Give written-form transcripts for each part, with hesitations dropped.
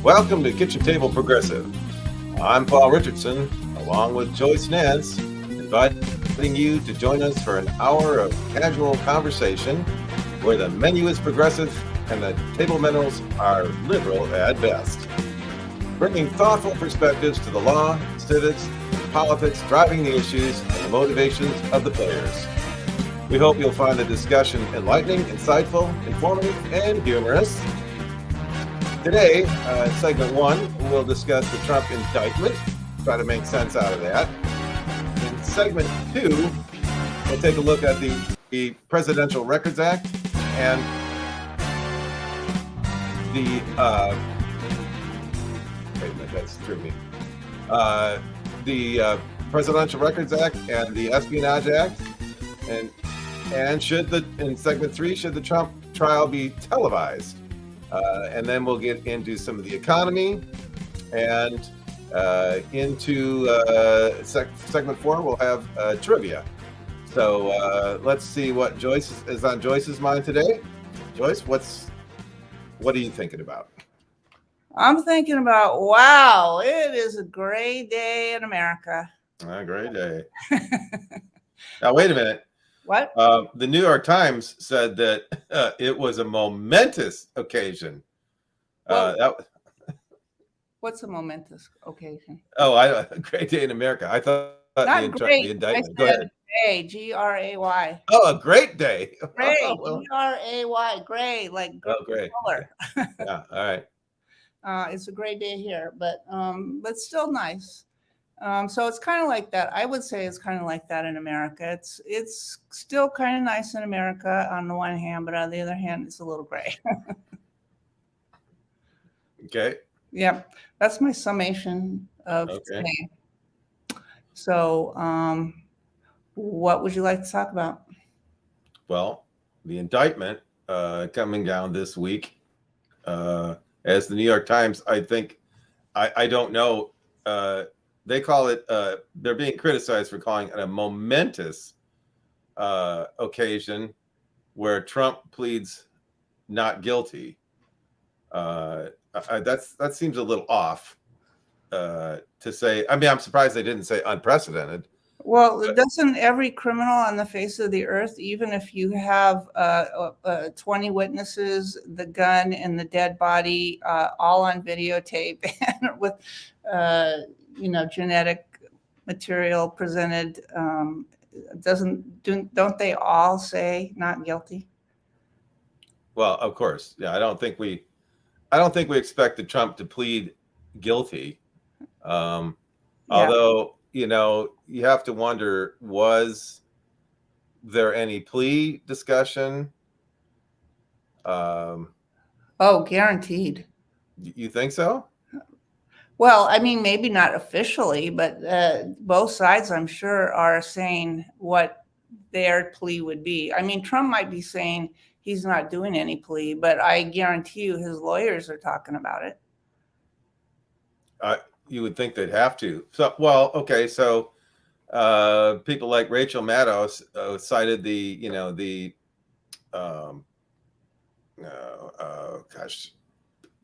Welcome to Kitchen Table Progressive. I'm Paul Richardson, along with Joyce Nance, inviting you to join us for an hour of casual conversation where the menu is progressive and the table manners are liberal at best. Bringing thoughtful perspectives to the law, civics, politics, driving the issues, and the motivations of the players. We hope you'll find the discussion enlightening, insightful, informative, and humorous. Today, segment 1, we'll discuss the Trump indictment, try to make sense out of that. In segment 2, we'll take a look at the Presidential Records Act and the wait a minute, that's threw me. The Presidential Records Act and the Espionage Act, and in segment 3, should the Trump trial be televised? And then we'll get into some of the economy, and into segment 4, we'll have trivia. So let's see what Joyce is on Joyce's mind today. Joyce, what are you thinking about? I'm thinking about, wow, it is a great day in America. A great day. Now, wait a minute. What? The New York Times said that it was a momentous occasion. What's a momentous occasion? A great day in America. I thought Not great. the indictment. Go ahead. Day, G-R-A-Y. Oh, a great day. Great, G-R-A-Y, great, like great. color. Yeah, all right. It's a great day here, but still nice. So it's kind of like that. I would say it's kind of like that in America. It's still kind of nice in America on the one hand, but on the other hand, it's a little gray. Okay. Yeah, that's my summation of today. So, what would you like to talk about? Well, the indictment coming down this week, as the New York Times, I think, I don't know, they call it, they're being criticized for calling it a momentous occasion where Trump pleads not guilty. That seems a little off to say. I mean, I'm surprised they didn't say unprecedented. Well, doesn't every criminal on the face of the earth, even if you have 20 witnesses, the gun and the dead body, all on videotape, and with genetic material presented, don't they all say not guilty? Well, of course, yeah. I don't think we expected Trump to plead guilty. Although, you have to wonder, was there any plea discussion? Guaranteed. You think so? Well, I mean, maybe not officially, but both sides, I'm sure, are saying what their plea would be. I mean, Trump might be saying he's not doing any plea, but I guarantee you his lawyers are talking about it. You would think they'd have to. So, well, okay. So people like Rachel Maddow cited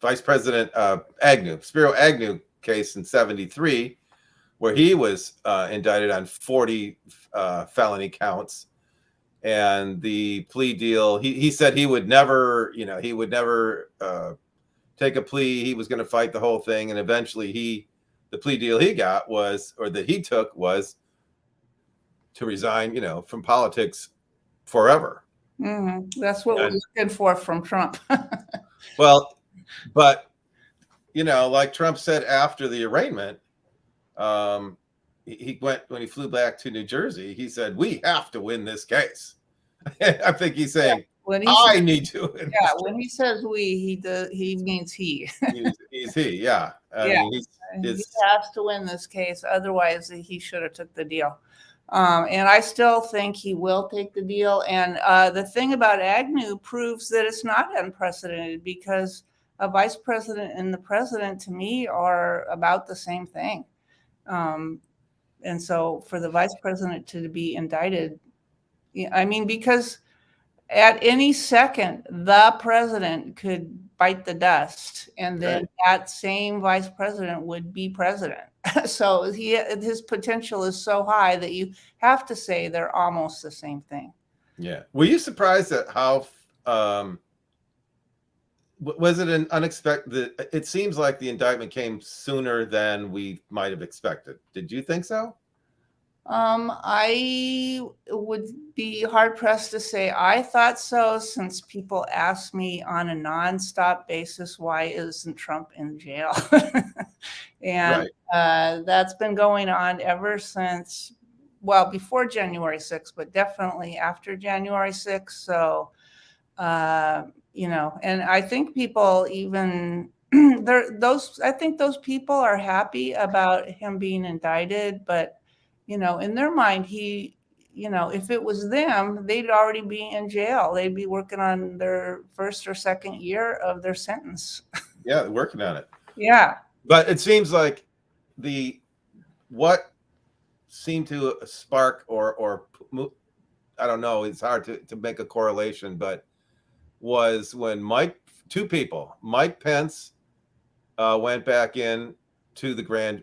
Vice President Spiro Agnew case in 1973, where he was indicted on 40 felony counts. And the plea deal, he said he would never take a plea. He was going to fight the whole thing. And eventually the plea deal he got was to resign, from politics forever. Mm-hmm. That's what we're looking for from Trump. Well, but, like Trump said after the arraignment, when he flew back to New Jersey, he said, we have to win this case. I think he's saying, I need to win. Yeah, when he says we, he means he. he's he, yeah. He has to win this case. Otherwise, he should have took the deal. And I still think he will take the deal. And the thing about Agnew proves that it's not unprecedented, because a vice president and the president, to me, are about the same thing. And so for the vice president to be indicted, I mean, because At any second, the president could bite the dust, and then Right. that same vice president would be president. So his potential is so high that you have to say they're almost the same thing. Yeah. Were you surprised at how was it an unexpected? It seems like the indictment came sooner than we might have expected. Did you think so? I would be hard pressed to say I thought so, since people ask me on a nonstop basis, why isn't Trump in jail? And Right. that's been going on ever since, well, before January 6th, but definitely after January 6th. So, and I think people even I think those people are happy about him being indicted, but in their mind, if it was them, they'd already be in jail. They'd be working on their first or second year of their sentence. Yeah, working on it. Yeah. But it seems like what seemed to spark or I don't know, it's hard to make a correlation, but was when two people, Mike Pence went back in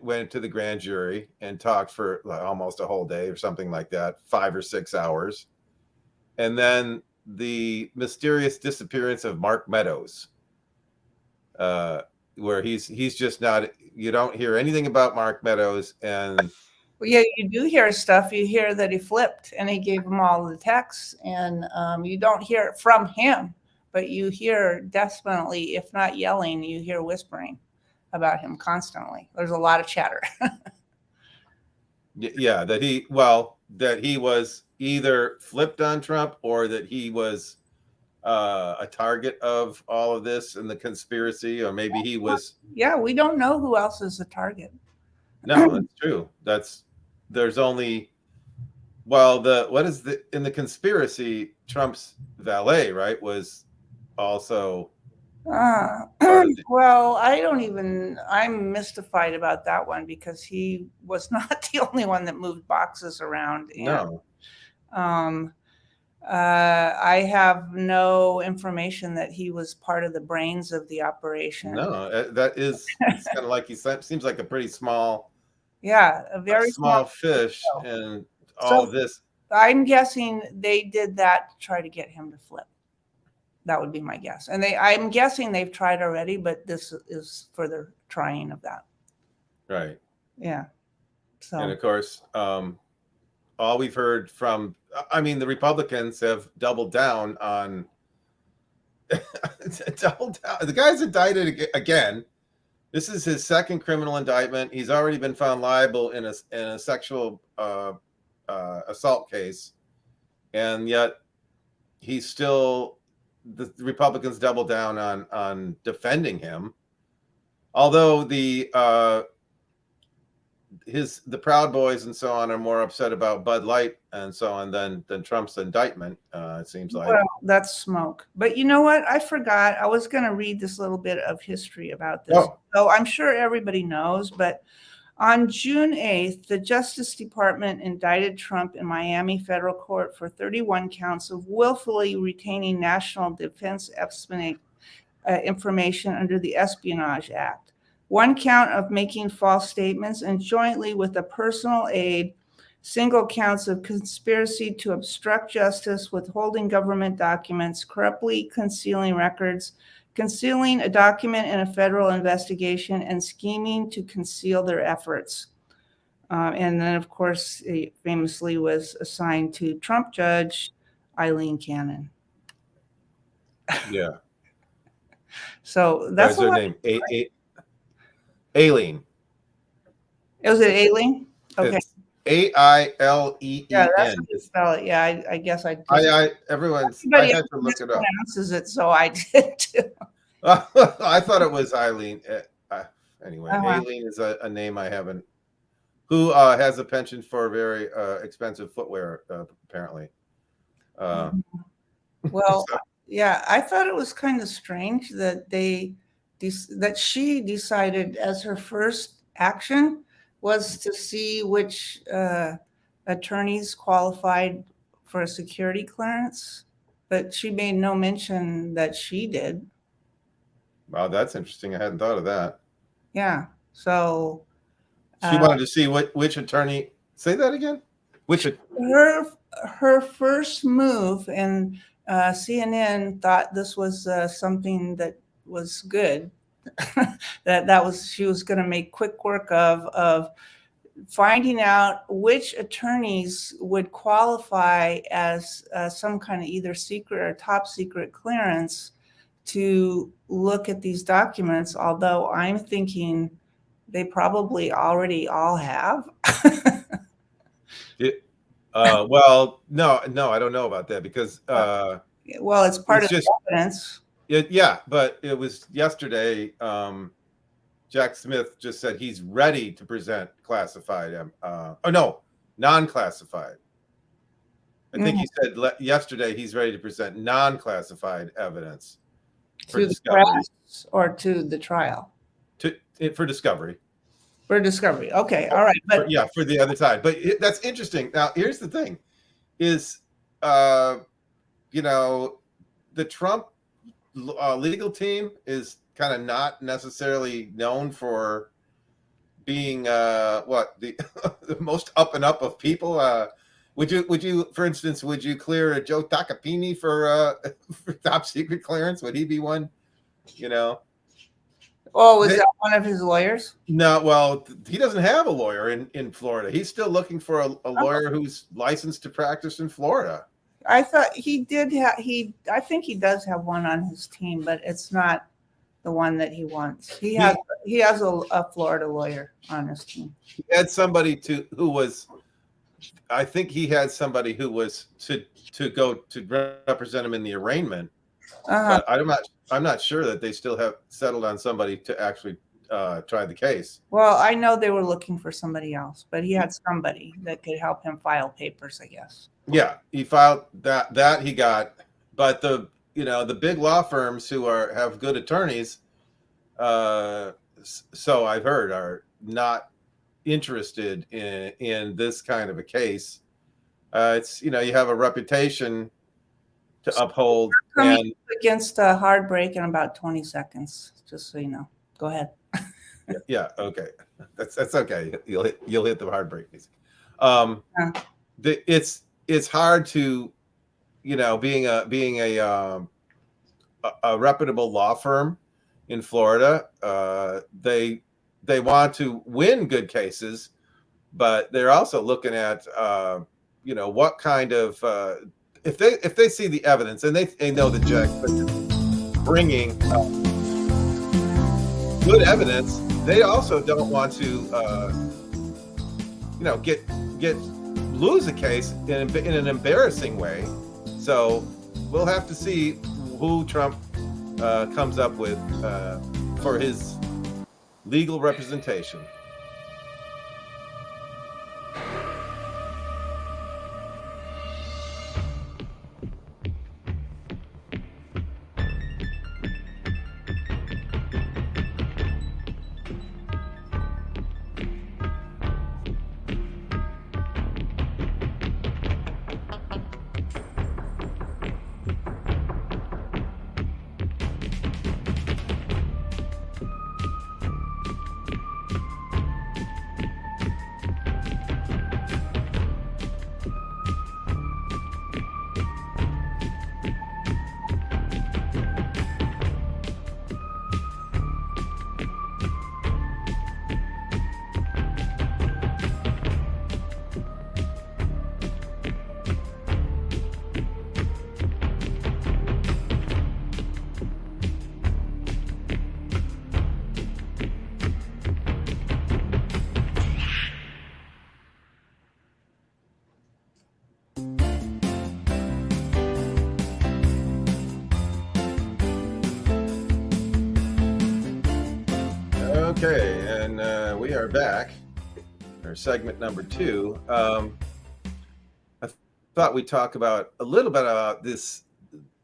went to the grand jury and talked for almost a whole day or something like that, 5 or 6 hours. And then the mysterious disappearance of Mark Meadows, where he's just not, you don't hear anything about Mark Meadows. And well, yeah, you do hear stuff. You hear that he flipped and he gave them all the texts, and you don't hear it from him, but you hear definitely, if not yelling, you hear whispering about him constantly. There's a lot of chatter. Yeah, that he was either flipped on Trump or that he was a target of all of this and the conspiracy, or maybe he was. Yeah, we don't know who else is a target. No, that's true. There's only, in the conspiracy, Trump's valet, right, was also well, I'm mystified about that one, because he was not the only one that moved boxes around. No. I have no information that he was part of the brains of the operation. No, it's kind of like he seems like a pretty small, a very small fish in all of this. I'm guessing they did that to try to get him to flip. That would be my guess. And I'm guessing they've tried already, but this is further trying of that. Right. Yeah. So. And of course, all we've heard from, the Republicans have doubled down on The guy's indicted again. This is his second criminal indictment. He's already been found liable in a sexual assault case, and yet he's still, the Republicans double down on defending him. Although the Proud Boys and so on are more upset about Bud Light and so on than Trump's indictment, it seems like. Well, that's smoke. But you know what? I forgot. I was going to read this little bit of history about this. Oh. So I'm sure everybody knows, but on June 8th, the Justice Department indicted Trump in Miami federal court for 31 counts of willfully retaining national defense information under the Espionage Act. 1 count of making false statements, and jointly with a personal aide, single counts of conspiracy to obstruct justice, withholding government documents, corruptly concealing records, concealing a document in a federal investigation, and scheming to conceal their efforts. And then, of course, it famously was assigned to Trump judge Eileen Cannon. Yeah. So that's her name. Aileen. Was it Aileen? Okay. It's Aileen. Yeah, that's how you spell it. Yeah, I guess I everybody I had to look it up. Pronounces it, so I did too. I thought it was Eileen. Anyway, Aileen is a name I haven't. Who has a penchant for very expensive footwear, apparently. Well, yeah, I thought it was kind of strange that she decided as her first action was to see which attorneys qualified for a security clearance. but she made no mention that she did. Wow, that's interesting. I hadn't thought of that. Yeah. So she wanted to see which attorney. Say that again. Her first move, and CNN thought this was something that was good. She was going to make quick work of finding out which attorneys would qualify as some kind of either secret or top secret clearance to look at these documents. Although I'm thinking they probably already all have. Well, no, I don't know about that because well, it's part of the evidence. Yeah, but it was yesterday. Jack Smith just said he's ready to present classified. Non-classified. I think he said yesterday he's ready to present non-classified evidence to the press or to the trial. For discovery. For discovery. Okay. All right. But for the other side. But that's interesting. Now, here's the thing is, the Trump legal team is kind of not necessarily known for being the most up and up of people. Would you, for instance, would you clear Joe Tacopini for top secret clearance? Would he be one? Oh, was that one of his lawyers? No, well, he doesn't have a lawyer in Florida. He's still looking for a lawyer who's licensed to practice in Florida. I thought he did have I think he does have one on his team, but it's not the one that he wants. He has a Florida lawyer on his team. He had somebody who was to go to represent him in the arraignment. But I'm not sure that they still have settled on somebody to actually try the case. Well, I know they were looking for somebody else, but he had somebody that could help him file papers, I guess. Yeah, he filed that he got, but the big law firms who have good attorneys, so I've heard, are not interested in this kind of a case. It's you have a reputation to uphold. And against a hard break in about 20 seconds, just so you know. Go ahead. Yeah. Okay. That's okay. You'll hit the hard break. It's hard to, being a reputable law firm in Florida. They want to win good cases, but they're also looking at, what kind of if they see the evidence and they know the judge bringing good evidence, they also don't want to lose a case in an embarrassing way. So we'll have to see who Trump comes up with for his legal representation. Okay, and we are back for segment number 2. I thought we'd talk a little bit about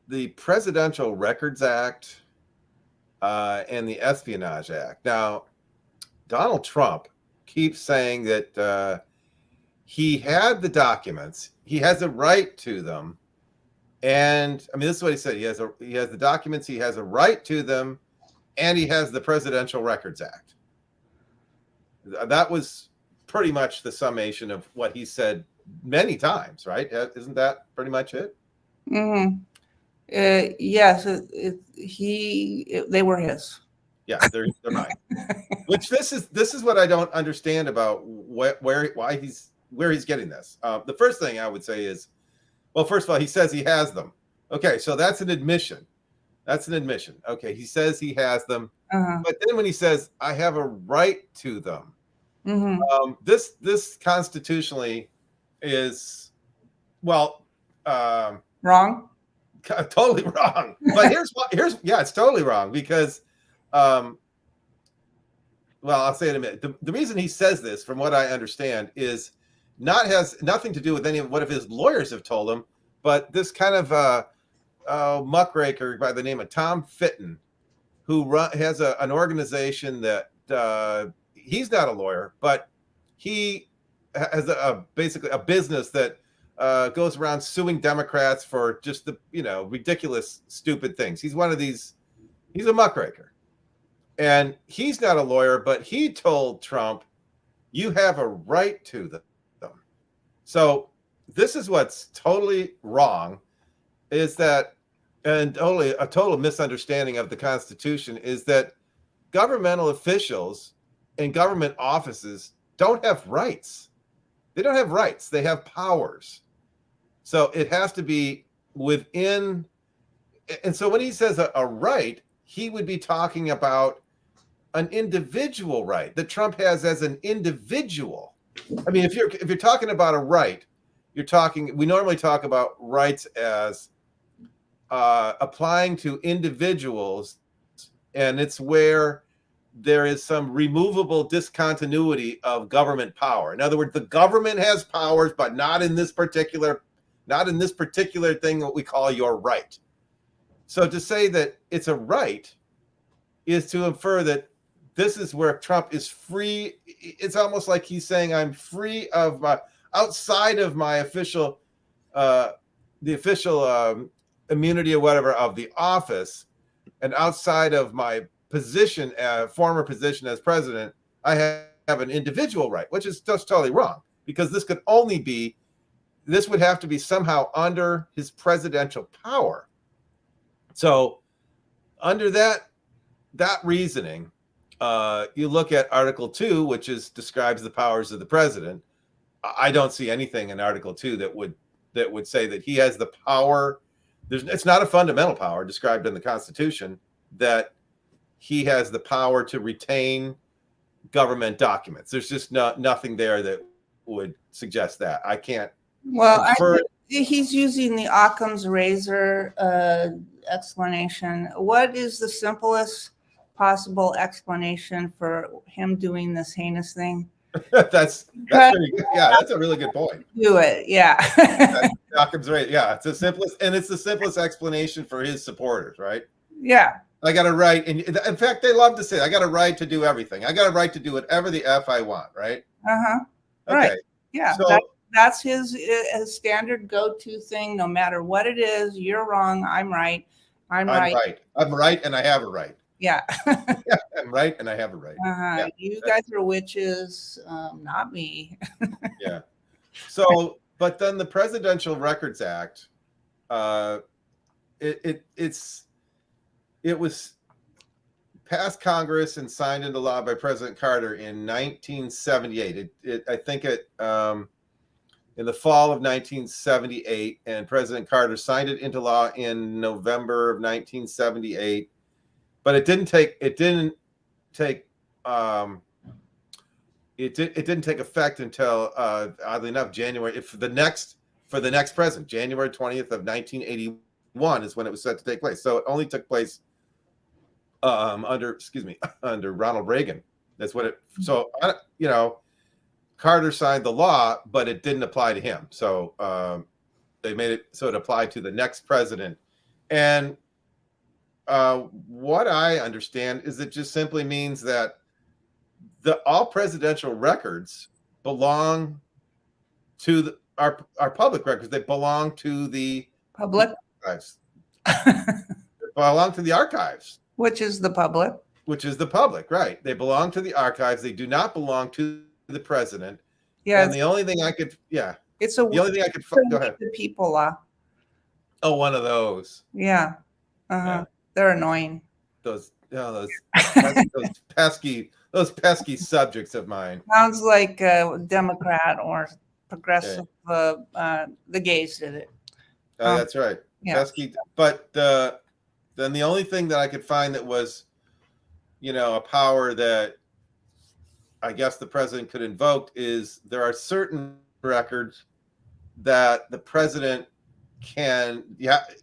the Presidential Records Act and the Espionage Act. Now, Donald Trump keeps saying that he had the documents, he has a right to them, And I mean, this is what he said. He has the documents, he has a right to them, and he has the Presidential Records Act. That was pretty much the summation of what he said many times, right? Isn't that pretty much it? Mm-hmm. Yes, they were his. Yeah, they're mine. Which this is what I don't understand about why he's getting this. The first thing I would say is, well, first of all, he says he has them. Okay, so that's an admission. That's an admission. Okay, he says he has them, but then when he says I have a right to them, this constitutionally is, well, wrong. Totally wrong. But it's totally wrong because, well, I'll say it in a minute. The reason he says this, from what I understand, has nothing to do with any of what his lawyers have told him, but this kind of muckraker by the name of Tom Fitton, who has an organization that he's not a lawyer, but he has basically a business that goes around suing Democrats for just the ridiculous, stupid things. He's one of these. He's a muckraker, and he's not a lawyer, but he told Trump, "You have a right to them." So this is what's totally wrong, is that, and totally a total misunderstanding of the Constitution, is that governmental officials in government offices don't have rights. They don't have rights. They have powers. So it has to be within. And so when he says a right, he would be talking about an individual right that Trump has as an individual. I mean, if you're talking about a right, we normally talk about rights as applying to individuals, and it's where there is some removable discontinuity of government power. In other words, the government has powers, but not in this particular thing that we call your right. So to say that it's a right is to infer that this is where Trump is free. It's almost like he's saying, I'm free of outside of my official, the official immunity or whatever of the office, and outside of my position, former position as president, I have an individual right, which is just totally wrong, because this would have to be somehow under his presidential power. So under that reasoning, you look at Article 2, which describes the powers of the president. I don't see anything in Article 2 that would say that he has the power. It's not a fundamental power described in the Constitution that he has the power to retain government documents. There's just nothing there that would suggest that. I can't. Well, he's using the Occam's razor explanation. What is the simplest possible explanation for him doing this heinous thing? That's pretty good. Yeah, that's a really good point. Do it, yeah. Occam's razor. Yeah, it's the simplest explanation for his supporters, right? Yeah. I got a right, and in fact, they love to say, I got a right to do everything. I got a right to do whatever the F I want, right? Okay. Right. Yeah. So that's his standard go-to thing. No matter what it is, you're wrong. I'm right. I'm right. I'm right, and I have a right. Yeah. Yeah, I'm right, and I have a right. Yeah, you guys are witches, not me. Yeah. So, but then the Presidential Records Act, it was passed Congress and signed into law by President Carter in 1978. I think in the fall of 1978, and President Carter signed it into law in November of 1978. But it didn't take effect until oddly enough January. For the next president, January 20th of 1981 is when it was set to take place. So it only took place under Ronald Reagan. That's what it. So Carter signed the law, but it didn't apply to him. So they made it so it applied to the next president. And what I understand is it just simply means that all presidential records belong to our public records. They belong to the public. archives. They belong to the archives. Which is the public. Which is the public, right? They belong to the archives. They do not belong to the president. Yeah. And the only thing I could, It's a the only thing I could go ahead. The people law. Oh, one of those. Yeah. Yeah. They're annoying. Those pesky subjects of mine. Sounds like a Democrat or progressive. The gays did it. That's right. Yeah. Pesky. But then the only thing that I could find that was, a power that I guess the president could invoke is there are certain records that the president can,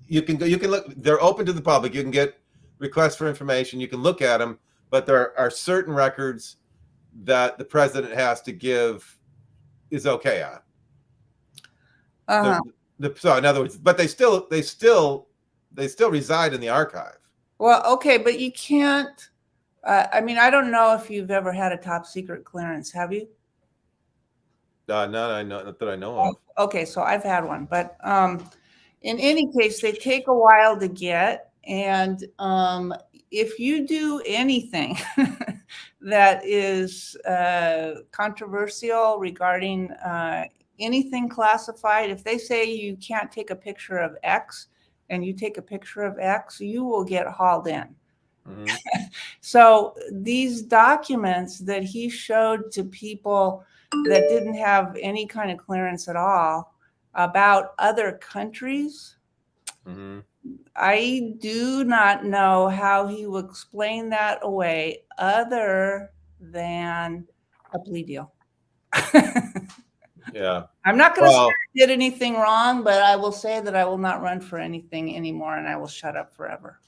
you can look, they're open to the public. You can get requests for information. You can look at them, but there are certain records that the president has to give is okay on. So in other words, but they still reside in the archive. Well, okay, but you can't. I mean, I don't know if you've ever had a top secret clearance. Have you? Not that I know of. Okay, so I've had one, but in any case, they take a while to get, and if you do anything that is controversial regarding anything classified, if they say you can't take a picture of X and you take a picture of X, you will get hauled in. Mm-hmm. So these documents that he showed to people that didn't have any kind of clearance at all about other countries, mm-hmm. I do not know how he will explain that away other than a plea deal. Yeah. I'm not going to say I did anything wrong, but I will say that I will not run for anything anymore and I will shut up forever.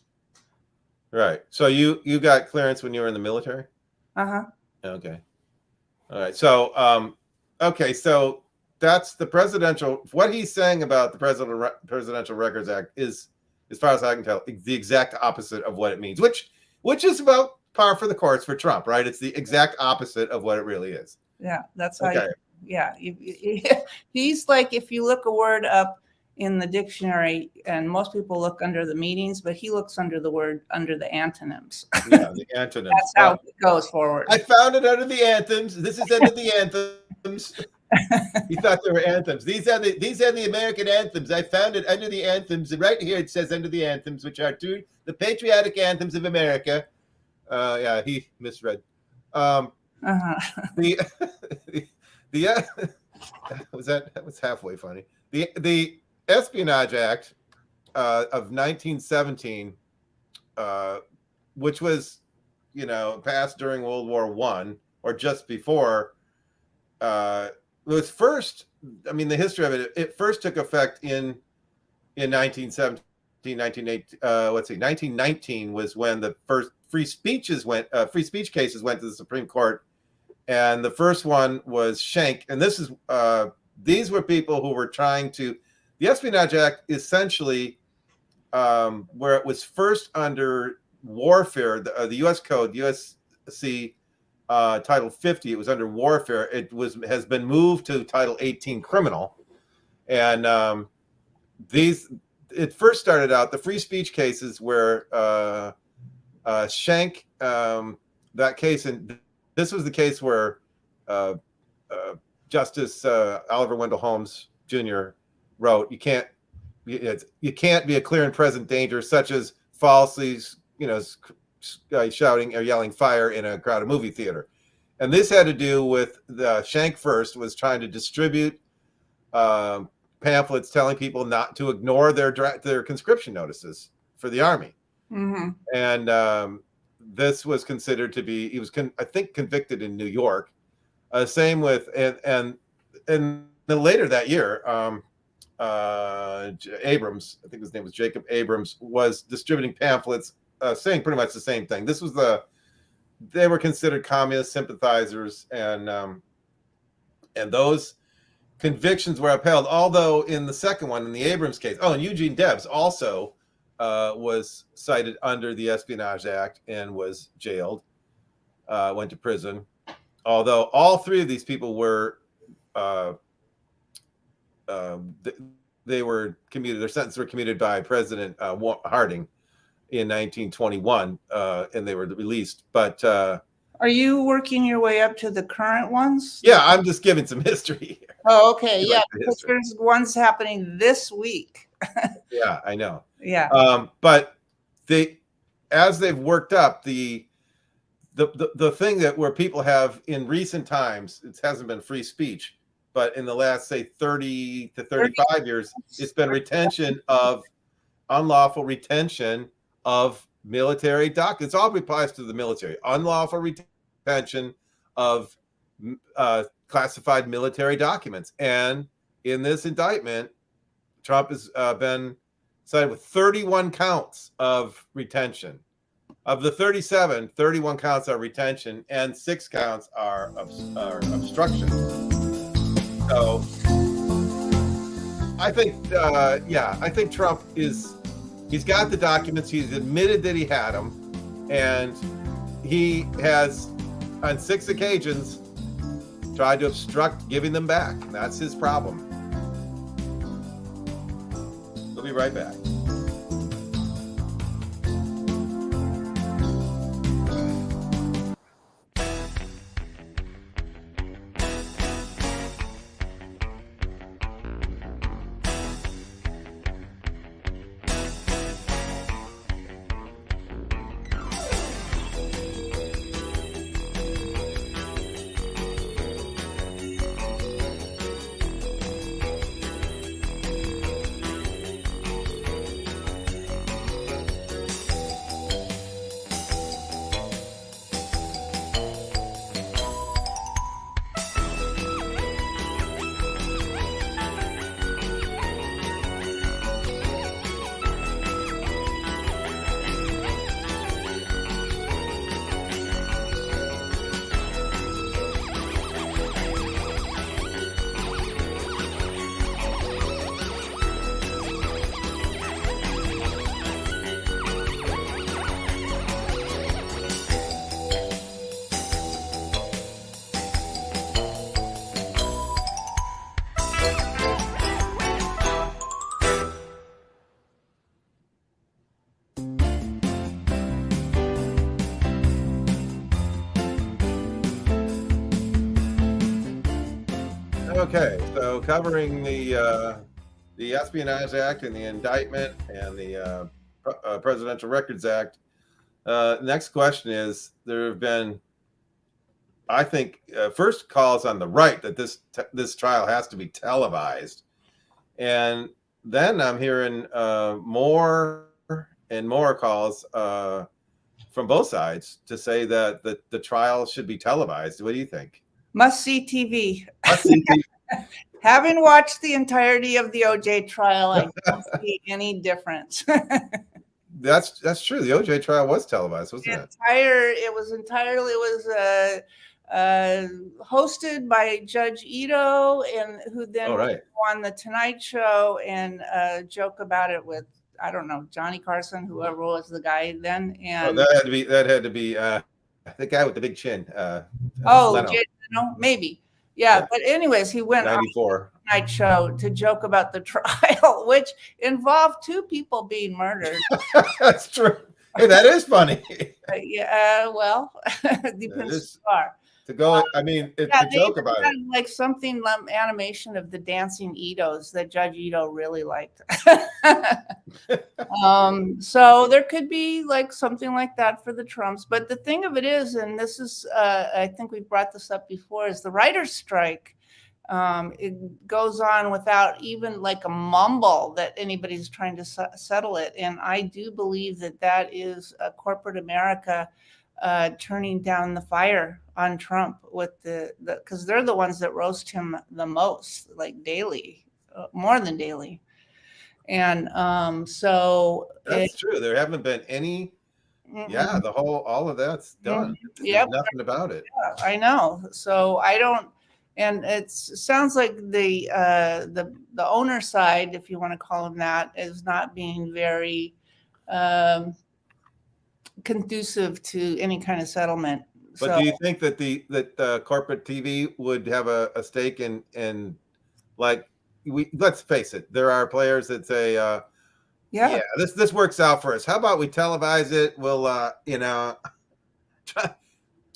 Right. So you got clearance when you were in the military? Uh-huh. Okay. All right. So, okay. So that's the presidential, what he's saying about the Presidential Records Act is, as far as I can tell, the exact opposite of what it means, which is about par for the course for Trump, right? It's the exact opposite of what it really is. Yeah. That's how he's like, if you look a word up in the dictionary, and most people look under the meanings, but he looks under the word, under the antonyms. Yeah, the antonyms. That's how it goes forward. I found it under the anthems. This is under the anthems. He thought they were anthems. These are the American anthems. I found it under the anthems, and right here it says under the anthems, which are the patriotic anthems of America. Yeah, he misread. That was halfway funny. The Espionage Act of 1917, which was, passed during World War I or just before, was first. I mean, the history of it first took effect in 1917, 1919 was when the first free speech cases went to the Supreme Court, and the first one was Schenck, and this is these were people who were trying to. The Espionage Act essentially, where it was first under warfare, the U.S. Code, USC Title 50, it was under warfare. Has been moved to Title 18, criminal, and it first started out the free speech cases where Schenck, that case, and this was the case where Justice Oliver Wendell Holmes Jr. wrote, you can't be a clear and present danger, such as falsely, shouting or yelling fire in a crowded movie theater. And this had to do with Schenck first was trying to distribute pamphlets telling people not to ignore their conscription notices for the army. Mm-hmm. And this was considered to be, he was, I think, convicted in New York. Same with, and then later that year, Abrams, I think his name was Jacob Abrams, was distributing pamphlets saying pretty much the same thing. This was they were considered communist sympathizers, and those convictions were upheld. Although in the second one, in the Abrams case, and Eugene Debs also was cited under the Espionage Act and was jailed, went to prison. Although all three of these people were, their sentences were commuted by President Harding in 1921, and they were released. But are you working your way up to the current ones? Yeah, I'm just giving some history here. Oh, okay. Yeah, because there's ones happening this week. Yeah, I know. Yeah. But as they've worked up the thing that where people have in recent times, it hasn't been free speech, but in the last, say, 30 to 35 years, it's been unlawful retention of military documents. It all applies to the military. Unlawful retention of classified military documents. And in this indictment, Trump has been cited with 31 counts of retention. Of the 37, 31 counts are retention and 6 counts are obstruction. So I think, I think Trump he's got the documents. He's admitted that he had them, and he has, on 6 occasions, tried to obstruct giving them back. That's his problem. We'll be right back. Okay, so covering the Espionage Act and the indictment and the Presidential Records Act. Next question is, there have been, I think, first calls on the right that this trial has to be televised, and then I'm hearing more and more calls from both sides to say that the trial should be televised. What do you think? Must see TV. Must see TV. Having watched the entirety of the OJ trial, I don't see any difference. That's true. The OJ trial was televised, wasn't it? It was hosted by Judge Ito, and who then on the Tonight Show and joke about it with, I don't know, Johnny Carson, whoever was the guy then. And that had to be the guy with the big chin. Maybe. Yeah, but anyways, he went on the Tonight Show to joke about the trial, which involved 2 people being murdered. That's true. Hey, that is funny. Well, depends who you are. To go, I mean, to joke about it. Like something animation of the dancing Itos that Judge Ito really liked. So there could be like something like that for the Trumps. But the thing of it is, and this is, I think we brought this up before, is the writer's strike. It goes on without even like a mumble that anybody's trying to settle it. And I do believe that is corporate America turning down the fire on Trump with because they're the ones that roast him the most, like daily, more than daily. And so that's true. There haven't been any. Yeah, all of that's done. Yeah, nothing about it. Yeah, I know. So I don't. And it sounds like the owner side, if you want to call them that, is not being very conducive to any kind of settlement. But do you think that the corporate TV would have a stake in like, let's face it, there are players that say, yeah, this works out for us. How about we televise it? We'll,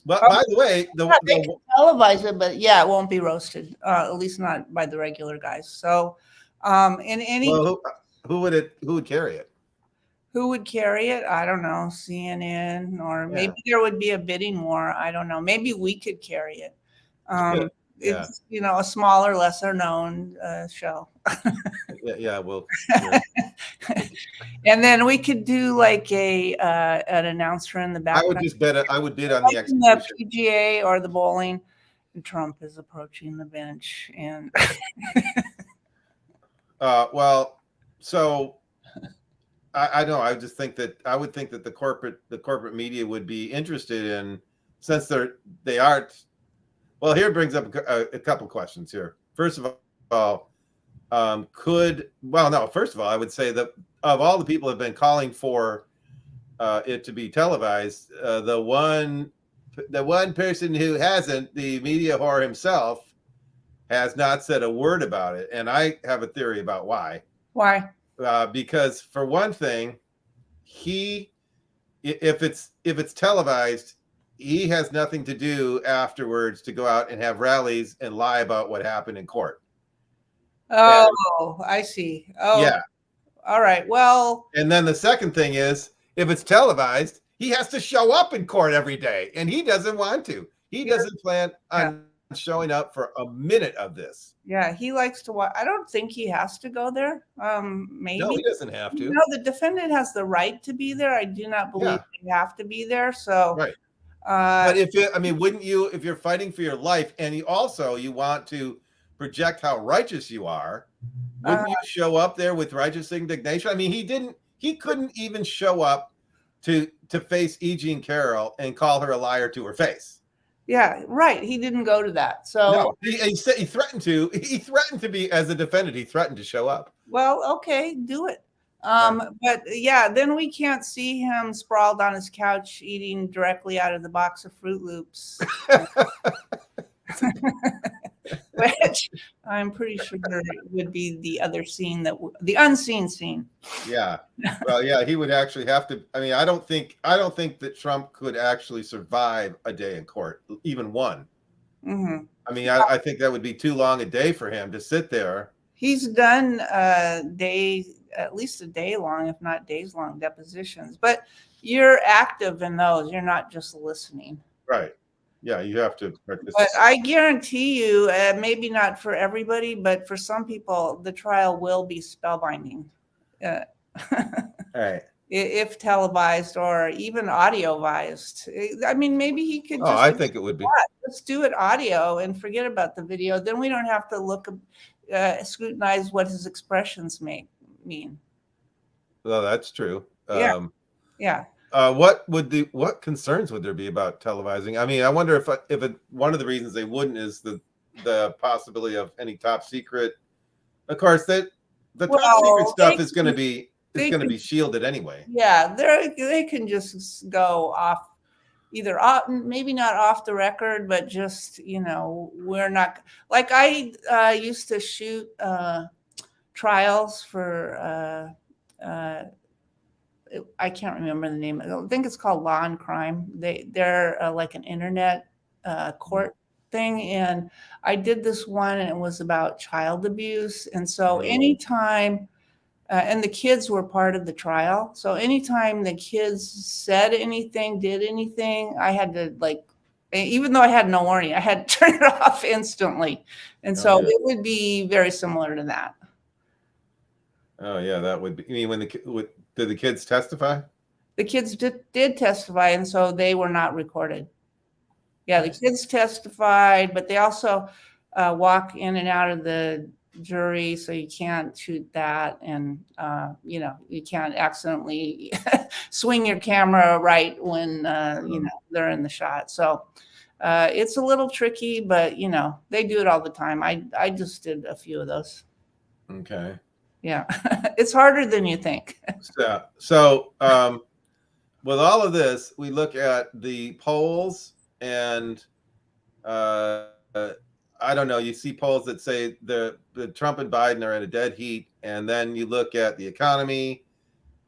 But by the way, they can televise it, but yeah, it won't be roasted. At least not by the regular guys. So, in any, who would carry it? Who would carry it? I don't know, CNN, or maybe there would be a bidding war. I don't know. Maybe we could carry it. It's a smaller, lesser known show. Well. And then we could do like an announcer in the back. I would bid on the execution. The PGA or the bowling. And Trump is approaching the bench, and so I know. I just think that I would think that the corporate media would be interested in, since they aren't. Well, here brings up a couple questions here. First of all, first of all, I would say that of all the people who have been calling for it to be televised, the one person who hasn't, the media whore himself, has not said a word about it, and I have a theory about why. Why? Because for one thing, if it's televised, he has nothing to do afterwards to go out and have rallies and lie about what happened in court. Oh, I see. Oh, yeah. All right. Well, and then the second thing is, if it's televised, he has to show up in court every day, and he doesn't want to. He doesn't plan on showing up for a minute of this. Yeah, he likes to watch. I don't think he has to go there. Maybe. No, he doesn't have to. No, the defendant has the right to be there. I do not believe they have to be there. So, right. But wouldn't you, if you're fighting for your life and you want to project how righteous you are, wouldn't you show up there with righteous indignation? I mean, he couldn't even show up to face E. Jean Carroll and call her a liar to her face. Yeah, right. He didn't go to that. So no, he threatened to. He threatened to be, as a defendant, he threatened to show up. Well, okay, do it. But yeah, then we can't see him sprawled on his couch eating directly out of the box of Fruit Loops. Which I'm pretty sure would be the other scene, the unseen scene. Yeah. Well, yeah, he would actually have to. I mean, I don't think that Trump could actually survive a day in court, even one. Mm-hmm. I mean, I think that would be too long a day for him to sit there. He's done at least a day long, if not days long, depositions. But you're active in those. You're not just listening. Right. Yeah, you have to participate. But I guarantee you, maybe not for everybody, but for some people, the trial will be spellbinding. Right. If televised or even audio-vised. I mean, maybe he could just... I think it would be. Let's do it audio and forget about the video. Then we don't have to scrutinize what his expressions mean. Well, that's true. Yeah. What concerns would there be about televising? I mean, I wonder if one of the reasons they wouldn't is the possibility of any top secret. Of course, top secret stuff is going to be shielded anyway. Yeah, they can just go off, either off, maybe not off the record, but just we're not, like I used to shoot trials for. I can't remember the name. I think it's called Law and Crime. They're like an internet court thing, and I did this one, and it was about child abuse. And so anytime, and the kids were part of the trial, so anytime the kids said anything, did anything, I had to, like, even though I had no warning, I had to turn it off instantly. And so it would be very similar to that. Oh yeah, that would be. You mean did the kids testify? The kids did testify, and so they were not recorded. Yeah, the kids testified, but they also walk in and out of the jury, so you can't shoot that, and you can't accidentally swing your camera right when they're in the shot. So it's a little tricky, but they do it all the time. I just did a few of those. Okay. Yeah, it's harder than you think. So with all of this, we look at the polls, and I don't know. You see polls that say the Trump and Biden are in a dead heat, and then you look at the economy,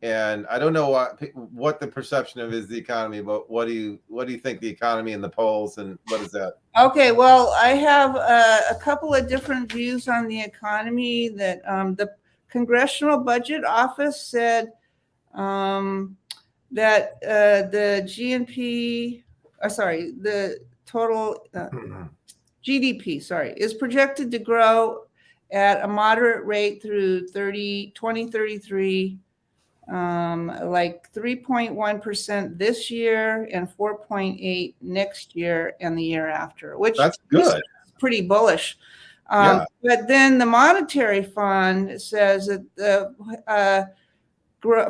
and I don't know what the perception of is the economy, but what do you think the economy and the polls, and what is that? Okay, well, I have a couple of different views on the economy. That the Congressional Budget Office said that the the total GDP, is projected to grow at a moderate rate through 2033, like 3.1% this year and 4.8% next year and the year after, which that's good. Is pretty bullish. But then the Monetary Fund says that the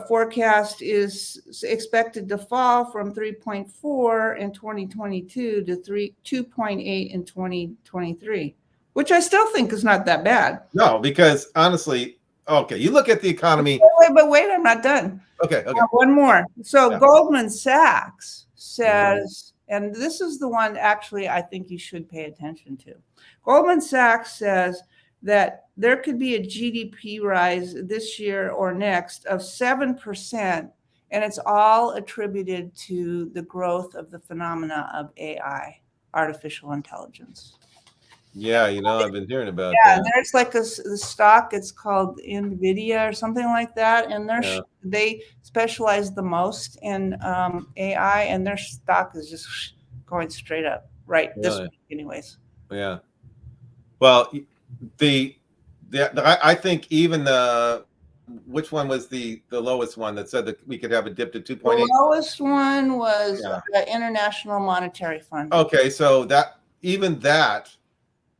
forecast is expected to fall from 3.4 in 2022 to 2.8 in 2023, which I still think is not that bad. No, because honestly, okay, you look at the economy. Wait, I'm not done. Okay. One more. So Goldman Sachs says, and this is the one actually I think you should pay attention to. Goldman Sachs says that there could be a GDP rise this year or next of 7%, and it's all attributed to the growth of the phenomena of AI, artificial intelligence. Yeah, I've been hearing about that. Yeah, there's like the stock, it's called NVIDIA or something like that, and they specialize the most in AI, and their stock is just going straight up this week anyways. Yeah. Well, I think even which one was the lowest one that said that we could have a dip to 2.8? The lowest one was the International Monetary Fund. Okay, so that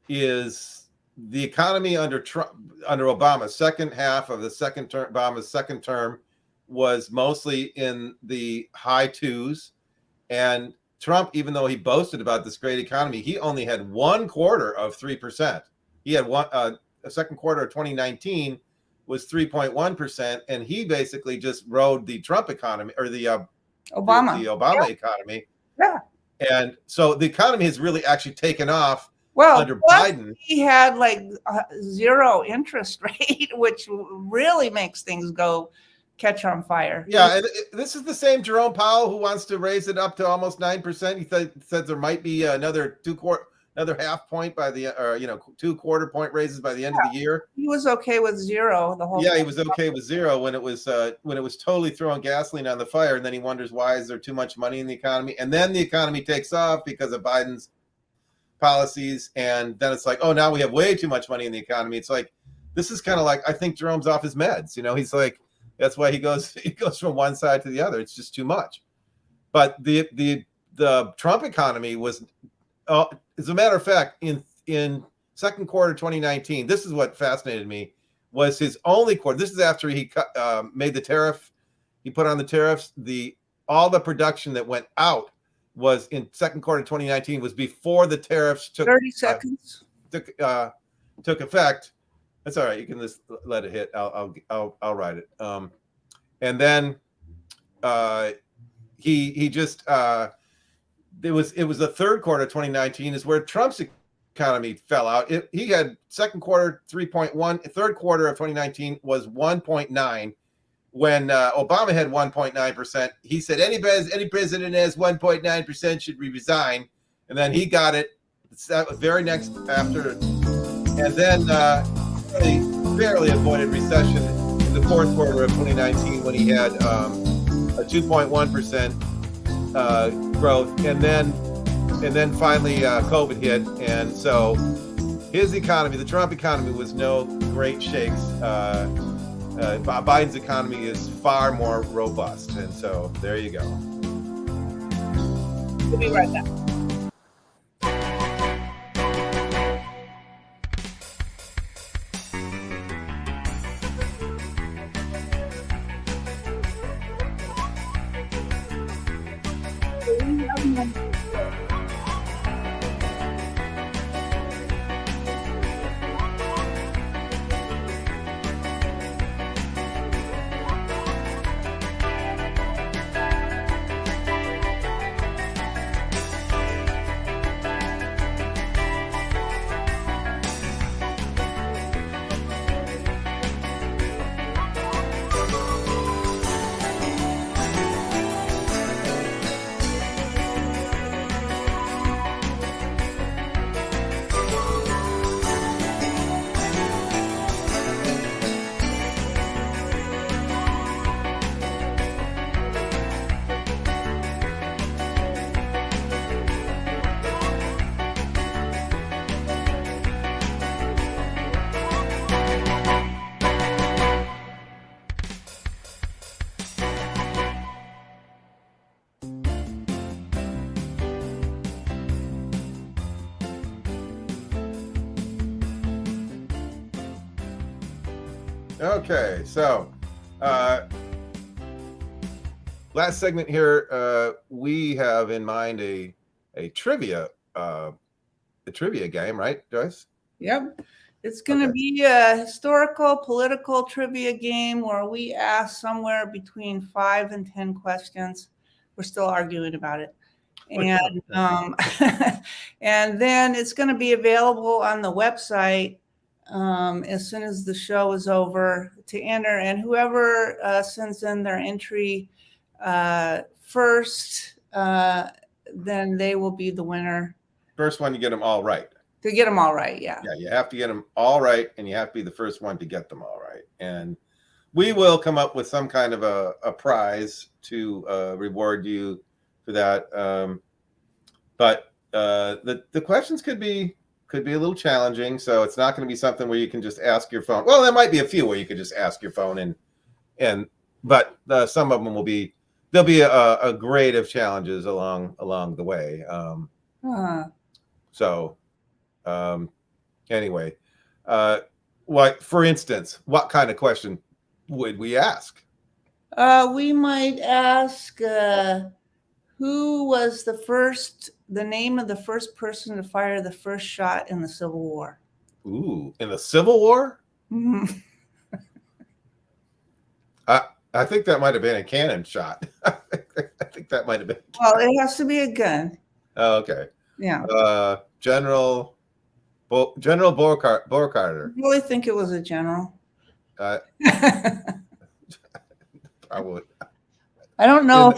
is the economy under Obama's second half of Obama's second term was mostly in the high twos, and Trump, even though he boasted about this great economy, he only had 1 quarter of 3%. He had a second quarter of 2019 was 3.1%, and he basically just rode the Trump economy or the Obama economy. Yeah. And so the economy has really actually taken off under Biden. He had like 0 interest rate, which really makes things catch on fire. Yeah, and this is the same Jerome Powell who wants to raise it up to almost 9%. He said there might be another half point by the 2 quarter point raises by the end of the year. He was okay with 0 the whole time. He was okay with 0 when it was totally throwing gasoline on the fire, and then he wonders why is there too much money in the economy, and then the economy takes off because of Biden's policies, and then it's like, oh, now we have way too much money in the economy. It's like, this is kind of like, I think Jerome's off his meds. He's like, that's why he goes from one side to the other. It's just too much. But the Trump economy was, as a matter of fact, in second quarter 2019, this is what fascinated me, was his only quarter. This is after he made the tariff. He put on the tariffs. All the production that went out was in second quarter 2019, was before the tariffs took 30 seconds took effect. That's all right. You can just let it hit. I'll write it. And then he just it was the third quarter of 2019 is where Trump's economy fell out. He had second quarter 3.1, third quarter of 2019 was 1.9. When Obama had 1.9%, he said any president has 1.9% should resign, and then he got it the very next after, and then he barely avoided recession in the fourth quarter of 2019 when he had a 2.1% growth, and then finally COVID hit, and so his economy, the Trump economy, was no great shakes. Biden's economy is far more robust, and so there you go. We'll be right back. Okay, so last segment here, we have in mind a trivia game, right, Joyce? Yep. It's going to be a historical, political trivia game where we ask somewhere between 5 and 10 questions. We're still arguing about it. And and then it's going to be available on the website as soon as the show is over to enter. And whoever sends in their entry first, then they will be the winner. First one to get them all right. To get them all right, yeah. Yeah, you have to get them all right, and you have to be the first one to get them all right. And we will come up with some kind of a prize to reward you for that. But the questions could be a little challenging, so it's not going to be something where you can just ask your phone. Well, there might be a few where you could just ask your phone, but some of them there'll be a grade of challenges along the way. So. Anyway, for instance, what kind of question would we ask? We might ask who was the name of the first person to fire the first shot in the Civil War. Ooh, in the Civil War? Mm-hmm. I think that might have been a cannon shot. I think that might have been. Well, it has to be a gun. Oh, okay. Yeah. General Beauregard. I really think it was a general. Probably. I don't know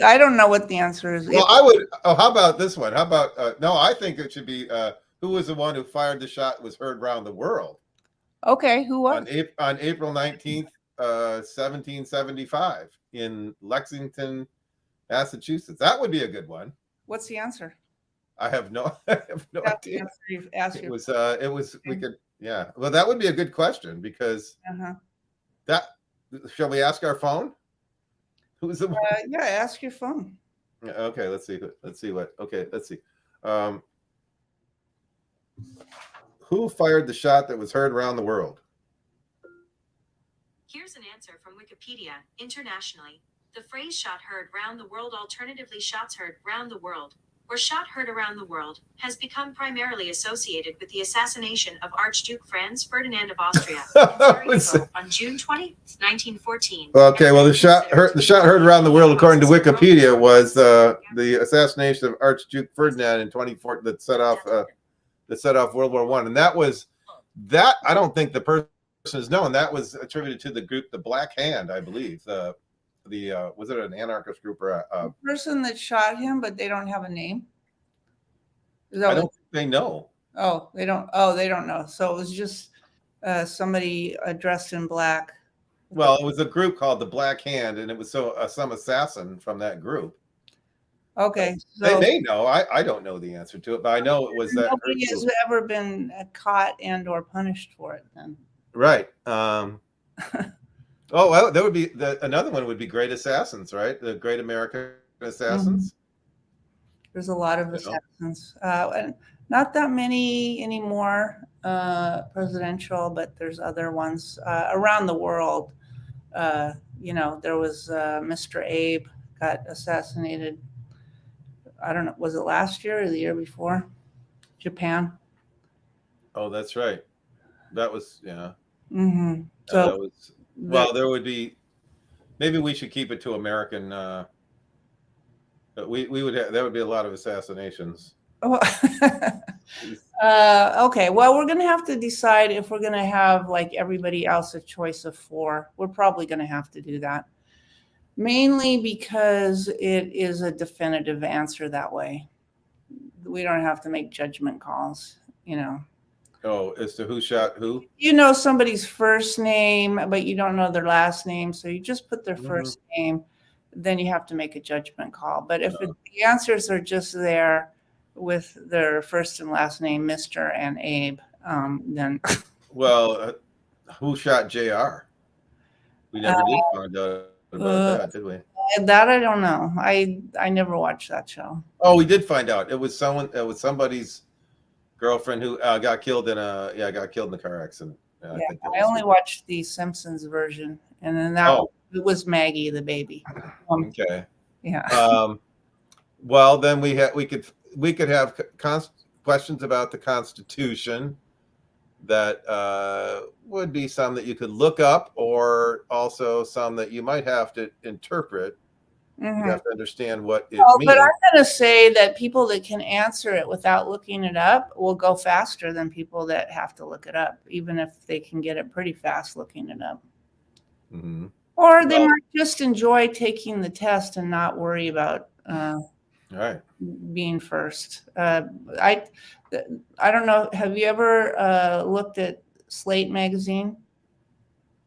I don't know what the answer is. Well, I would. Oh, how about this one? How about no? I think it should be who was the one who fired the shot was heard around the world. Okay, who was? On April 19th, 1775 in Lexington, Massachusetts. That would be a good one. What's the answer? I have no idea. It was we could, yeah. Well, that would be a good question because shall we ask our phone? Who's the one? Yeah, ask your phone. Okay, let's see. Let's see. Who fired the shot that was heard around the world? Here's an answer from Wikipedia. Internationally, the phrase shot heard round the world, alternatively shots heard round the world, or shot heard around the world, has become primarily associated with the assassination of Archduke Franz Ferdinand of Austria on June 20, 1914. Okay, well, the shot heard around the world, according to Wikipedia, was the assassination of Archduke Ferdinand in 2014 that set off World War I, and that I don't think the person is known. That was attributed to the group, the Black Hand, I believe. Was it an anarchist group or a person that shot him, but they don't have a name? I don't think they know. Oh, they don't. Oh, they don't know. So it was just somebody dressed in black. Well, it was a group called the Black Hand, and it was some assassin from that group. Okay, so they may know. I don't know the answer to it, but I know it was that. Nobody has ever been caught and or punished for it. Then. Right. Oh, well, there would be another one would be Great Assassins, right? The Great American Assassins. Mm-hmm. There's a lot of assassins, and not that many anymore presidential, but there's other ones around the world. There was Mr. Abe got assassinated. I don't know, was it last year or the year before? Japan. Oh, that's right. That was, yeah. Mm-hmm. So that was. Well, there would be. Maybe we should keep it to American. We would have. There would be a lot of assassinations. Oh. Okay. Well, we're going to have to decide if we're going to have like everybody else a choice of 4. We're probably going to have to do that, mainly because it is a definitive answer that way. We don't have to make judgment calls. Oh, as to who shot who? You know somebody's first name, but you don't know their last name. So you just put their first name, then you have to make a judgment call. But if the answers are just there with their first and last name, Mr. and Abe, then. Well, who shot JR? We never did find out about that, did we? That I don't know. I never watched that show. Oh, we did find out. It was somebody's girlfriend who got killed in a car accident, I Yeah, think that I was only watched the Simpsons version, and then it was Maggie the baby. Okay. Yeah. Well, then we could have questions about the Constitution that would be some that you could look up, or also some that you might have to interpret. You have to understand what it But means. I'm going to say that people that can answer it without looking it up will go faster than people that have to look it up, even if they can get it pretty fast looking it up. Mm-hmm. Or they might just enjoy taking the test and not worry about Right. being first. I don't know. Have you ever looked at Slate magazine?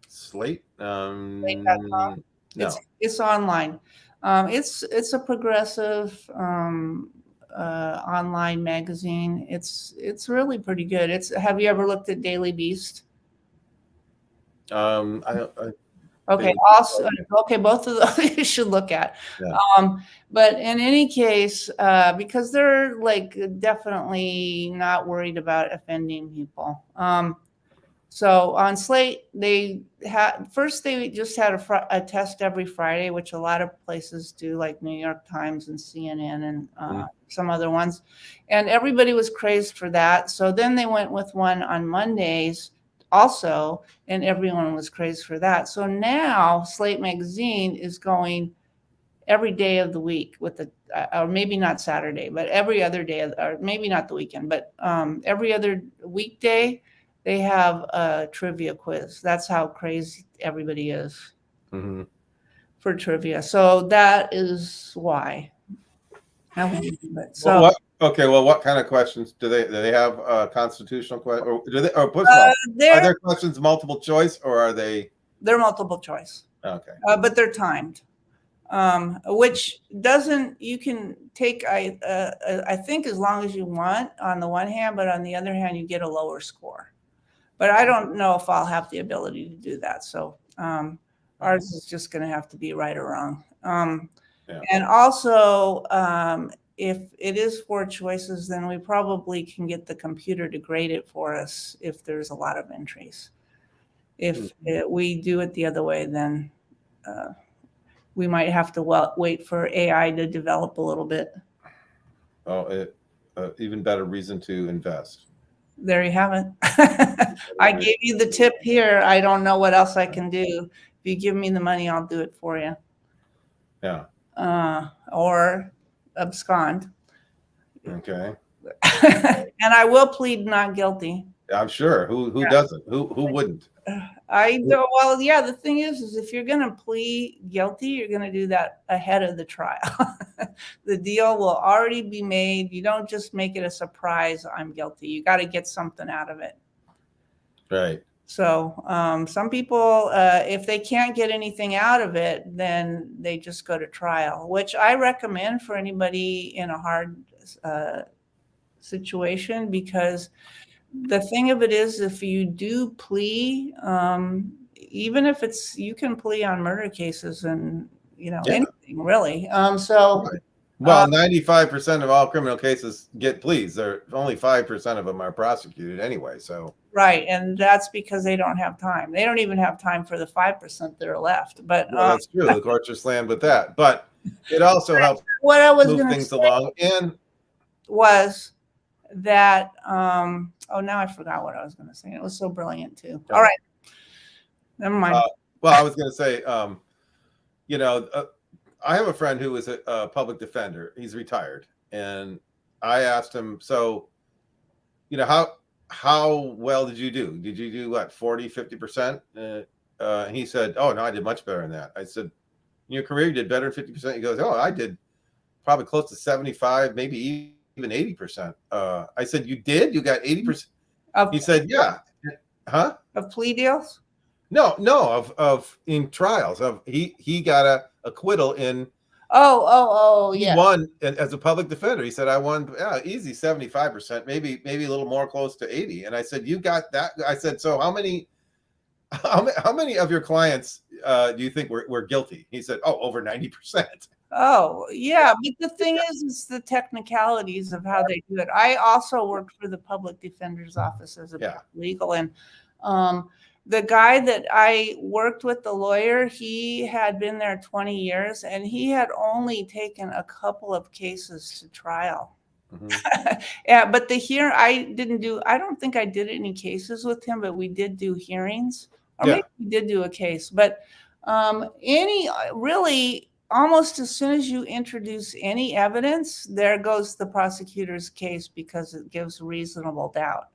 Slate? Slate.com? No. It's online. It's a progressive online magazine. It's really pretty good. Have you ever looked at Daily Beast? Okay. Also, okay, both of those you should look at. Yeah. But in any case, because they're like definitely not worried about offending people. So on Slate, they just had a test every Friday, which a lot of places do, like New York Times and CNN and some other ones. And everybody was crazed for that. So then they went with one on Mondays also, and everyone was crazed for that. So now Slate Magazine is going every day of the week with or maybe not Saturday, but every other day, or maybe not the weekend, but every other weekday, they have a trivia quiz. That's how crazy everybody is for trivia. So that is why. So what kind of questions do they have? Constitutional questions, or are their questions multiple choice, or are they? They're multiple choice. Okay, but they're timed. Which you can take, I think, as long as you want on the one hand, but on the other hand, you get a lower score. But I don't know if I'll have the ability to do that. So ours is just going to have to be right or wrong. And also, if it is 4 choices, then we probably can get the computer to grade it for us if there's a lot of entries. If we do it the other way, then we might have to wait for AI to develop a little bit. Even better reason to invest. There you have it. I gave you the tip here. I don't know what else I can do. If you give me the money, I'll do it for you. Yeah. Or abscond. Okay. And I will plead not guilty. I'm sure. Who doesn't? Who wouldn't? I don't. Well, yeah. The thing is if you're going to plead guilty, you're going to do that ahead of the trial. The deal will already be made. You don't just make it a surprise. I'm guilty. You got to get something out of it. Right. So some people, if they can't get anything out of it, then they just go to trial, which I recommend for anybody in a hard situation, because the thing of it is, if you do plea, even if you can plea on murder cases and, anything really. Well, 95% of all criminal cases get pleas. Only 5% of them are prosecuted anyway. So right, and that's because they don't have time. They don't even have time for the 5% that are left. But that's true. The courts are slammed with that. But it also helps what I was move things along. And was that now I forgot what I was going to say. It was so brilliant too. All right, never mind. Well, I was going to say, I have a friend who is a public defender. He's retired, and I asked him, so, how well did you do? Did you do what, 40, 50%? And he said, oh no, I did much better than that. I said, in your career, you did better than 50%. He goes, oh, I did probably close to 75, maybe even 80%. I said, you did? You got 80%? He said, yeah. Huh? Of plea deals? No, of in trials. He got a acquittal in. Yeah. He won as a public defender. He said, I won easy 75%, maybe a little more, close to 80. And I said, you got that? I said, so how many of your clients do you think were guilty? He said, oh, over 90%. Oh, yeah. But the thing is the technicalities of how they do it. I also worked for the public defender's office as a legal, and The guy that I worked with, the lawyer, he had been there 20 years and he had only taken a couple of cases to trial. Yeah, but I don't think I did any cases with him, but we did do hearings, or maybe we did do a case. But really, almost as soon as you introduce any evidence, there goes the prosecutor's case because it gives reasonable doubt.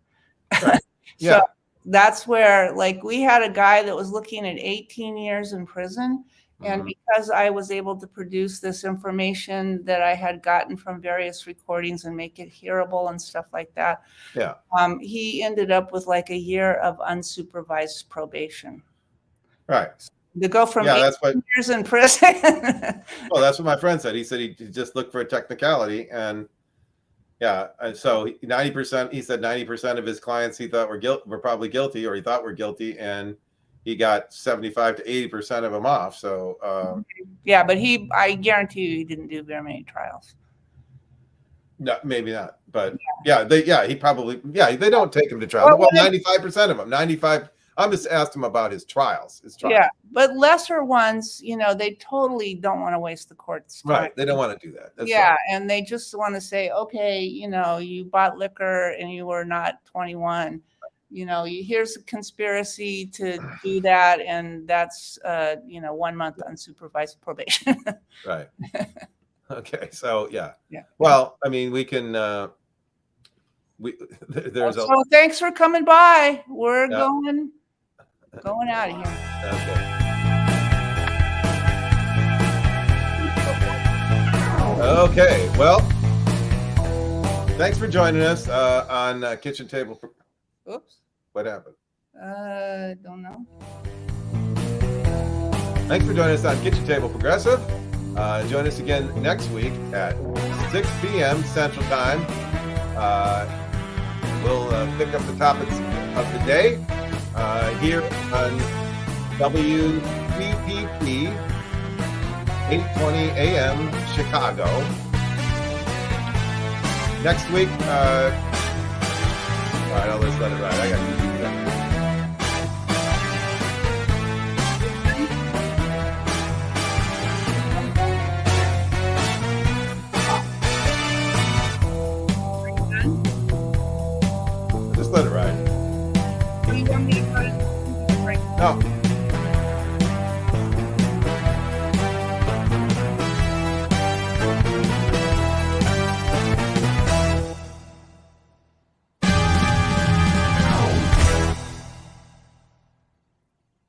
Right. Yeah. So that's where, like, we had a guy that was looking at 18 years in prison. And because I was able to produce this information that I had gotten from various recordings and make it hearable and stuff like that, he ended up with like a year of unsupervised probation. Right. To go from 18 years in prison. Well, that's what my friend said. He said he just looked for a technicality, and so 90%. He said 90% of his clients he thought were probably guilty, or he thought were guilty, and he got 75 to 80% of them off. So but I guarantee you he didn't do very many trials. No, maybe not. But he probably they don't take him to trial. Well, 95% of them. 95. I'm just asked him about his trials. Yeah, but lesser ones, they totally don't want to waste the court's time. Right. They don't want to do that. That's and they just want to say, okay, you bought liquor and you were not 21. Here's a conspiracy to do that, and that's 1 month unsupervised probation. Right. Okay. So well, I mean, we can so thanks for coming by. We're going out of here. Okay. Well, thanks for joining us on Kitchen Table. Oops. What happened? Don't know. Thanks for joining us on Kitchen Table Progressive. Join us again next week at 6 p.m. Central Time. We'll pick up the topics of the day here on WCPT 8:20 a.m. Chicago. Next week, all right, let's let it ride.